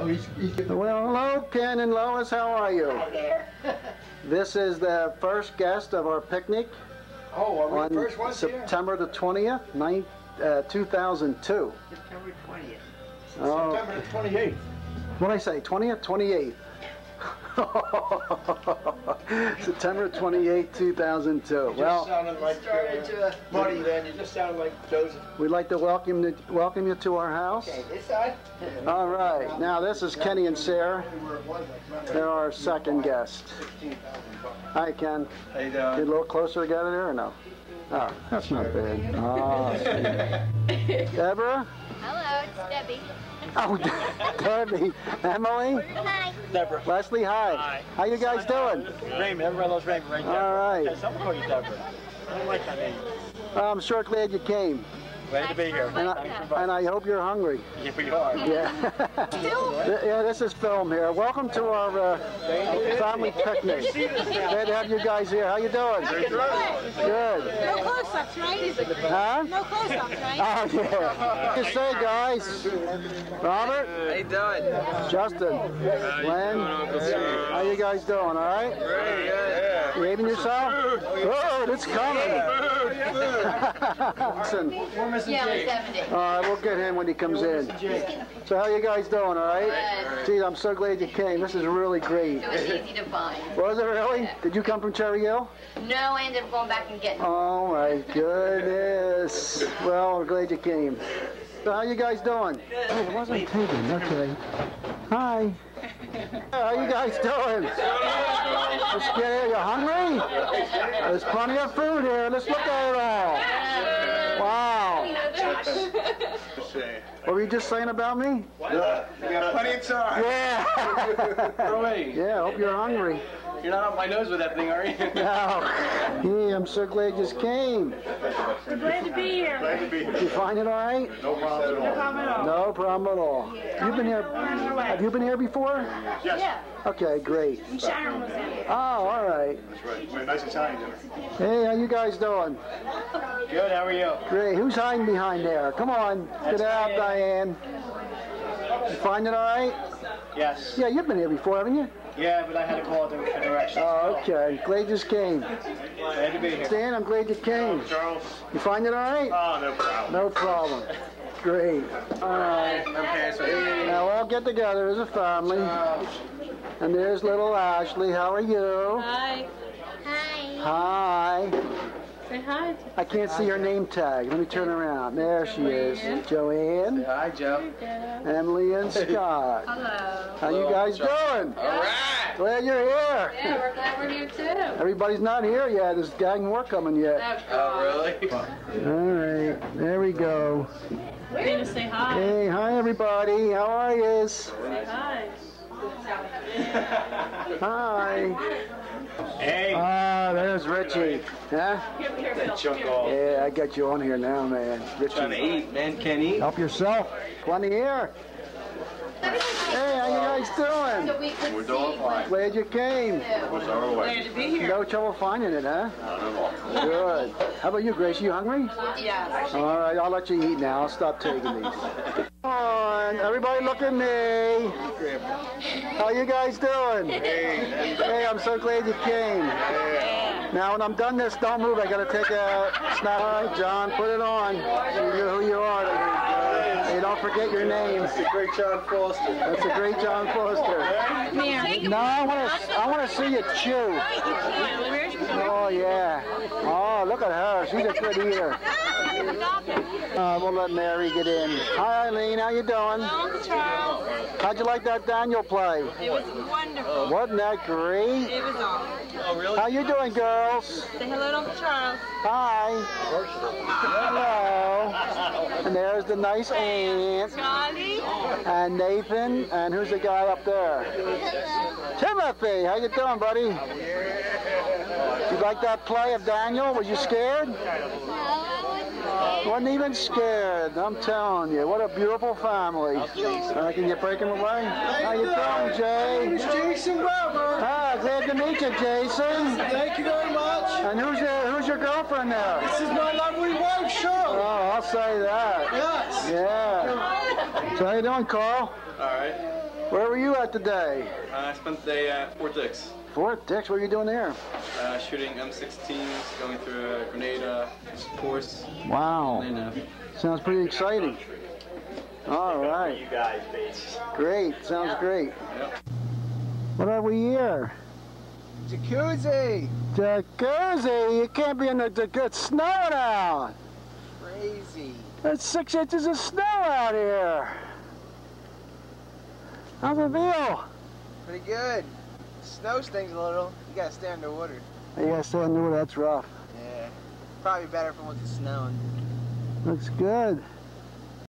Well, hello, Ken and Lois. How are you? This is the first guest of our picnic on September the 20th, 2002. September 20th. September 28th. What did I say? 20th? 28th. September 28, 2002. You just sounded like Marty then. You just sounded like Joseph. We'd like to welcome you to our house. Okay, this side? All right. Now this is Kenny and Sarah. They're our second guest. Hi, Ken. How you Get a little closer together there or no? Oh, that's not bad. Oh, sweet. Deborah? Hello, it's Debbie. Oh, Debbie. Emily? Hi. Deborah. Leslie, hi. Hi. How you guys doing? Raymond. Everybody loves Raymond, right? All right. Yeah, someone call you Deborah. I don't like that name. I'm sure glad you came. Glad to be here. And I hope you're hungry. Yeah, we are. Yeah. Yeah, this is film here. Welcome to our family picnic. Glad to have you guys here. How you doing? Good. No close-ups, right? Huh? No close-ups, right? Oh, yeah. Just say, guys. Robert? How you doing? Justin? Glenn? How you guys doing, all right? Very good. Behaving yourself? Oh, it's coming. Listen. Yeah, I'm 70. All right, we'll get him when he comes in. So how you guys doing, all right? Gee, I'm so glad you came. This is really great. It was easy to find. Was it really? Did you come from Cherry Hill? No, I ended up going back and getting it. Oh, my goodness. Well, we're glad you came. So how you guys doing? Oh, it wasn't taken. Okay. Hi. How you guys doing? Let's get here. You hungry? There's plenty of food here. Let's look at it all. Wow. What were you just saying about me? You got plenty of time. Yeah. Yeah, I hope you're hungry. You're not up my nose with that thing, are you? No. Hey, I'm so glad you just came. We're glad to be here. Glad to be here. Did you find it all right? No problem at all. No problem at all. You've been here. Have you been here before? Yes. Okay, great. And Sharon was in. Oh, all right. That's right. We had a nice Italian dinner. Hey, how you guys doing? Good, how are you? Great. Who's hiding behind there? Come on, get out, Diane. You find it all right? Yes. Yeah, you've been here before, haven't you? Yeah, but I had to call the directions. Oh, okay. Glad you just came. Glad to be here. Stan, I'm glad you came. Charles. You find it all right? Oh, no problem. No problem. Great. All right. Okay, so Now we'll all get together as a family. And there's little Ashley. How are you? Hi. Hi. Hi. Say hi. I can't see her name tag. Let me turn around. There she is. Joanne, Hi, Joe. Emily, and Scott. Hello. How you guys doing? All right. Glad you're here. Yeah, we're glad we're here too. Everybody's not here yet. There's gang more coming yet. Oh, really? All right. There we go. We're going to say hi. Hey, hi everybody. How are you? Say hi. Hi. hey. Ah, there's Richie. Huh? Chuck off. Yeah, I got you on here now, man. Trying to Richie. eat, man. Can't eat. Help yourself. Plenty here. Hey, how you guys doing? We're doing fine. Glad you came. What's our way? Glad to be here. No trouble finding it, huh? Not at all. Good. How about you, Grace? You hungry? Yeah. All right, I'll let you eat now. I'll stop taking these. Come on, everybody look at me. How you guys doing? Hey, I'm so glad you came. Now, when I'm done this, don't move. I got to take a snap. All right, John, put it on. So you know who you are. Hey, don't forget your name. That's the great John Foster. That's the great John Foster. No, I want to see you chew. Oh yeah. Oh, look at her. She's a good eater. We'll let Mary get in. Hi, Eileen. How you doing? Uncle Charles. How'd you like that Daniel play? It was wonderful. Wasn't that great? It was awesome. Oh, really? How you doing, girls? Say hello to Uncle Charles. Hi. Hello. And there's the nice aunt. Charlie. And Nathan. And who's the guy up there? Timothy. How you doing, buddy? You like that play of Daniel? Was you scared? Wasn't even scared. I'm telling you, what a beautiful family. Can you break him away? How you doing, Jay? It's Jason Weber. Ah, glad to meet you, Jason. Thank you very much. And who's your girlfriend there? This is my lovely wife, Oh, Cheryl. I'll say that. Yes. Yeah. So how you doing, Carl? All right. Where were you at today? I spent the day at Fort Dix. Fort Dix, what are you doing there? Shooting M16s, going through a grenade course. Wow. Sounds pretty exciting. All right. You guys, base. Great. Sounds great. Yep. What are we here? Jacuzzi! Jacuzzi! You can't be in the good snow now. Crazy. There's 6 inches of snow out here. How's it feel? Pretty good. Snow stings a little. You gotta stay underwater. You gotta stay in the water, that's rough. Yeah. Probably better if it wasn't snowing. Looks good.